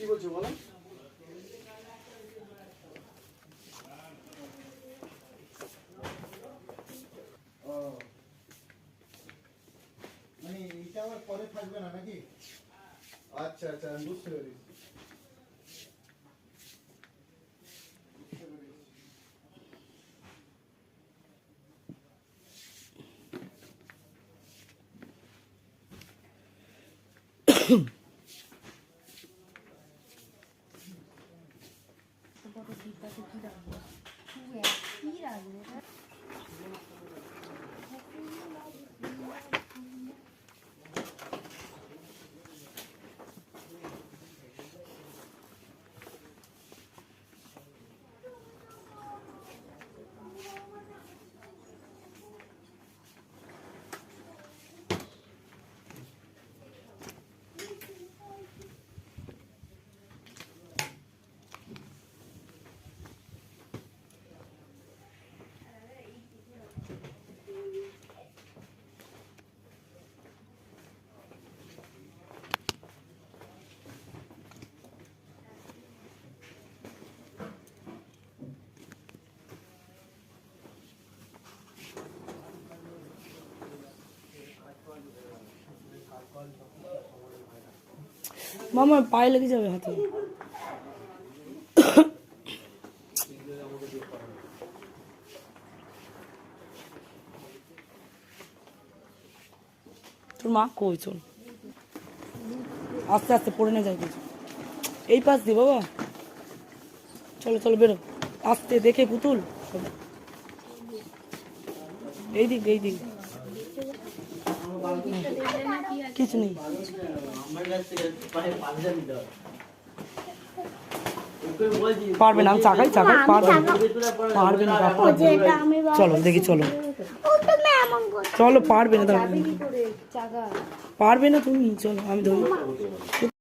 বলছো বলো? মানে এইটা আবার পরে থাকবে না নাকি? আচ্ছা আচ্ছা, বুঝতে পেরেছি। মামা পায়ে লেগে যাবে হাতে। তোর মা কই? চল আস্তে আস্তে পড়ে না যায় কিছু। এই পাশ দিয়ে বাবা, চলো চলো বেরো আস্তে দেখে পুতুল। এই দিক এই দিক কিছু নেই। পারবে না, আমি চাকাই চাকাই পারবে না। চলো দেখি, চলো চলো, পারবে না, পারবে না তুমি, চলো আমি ধরি।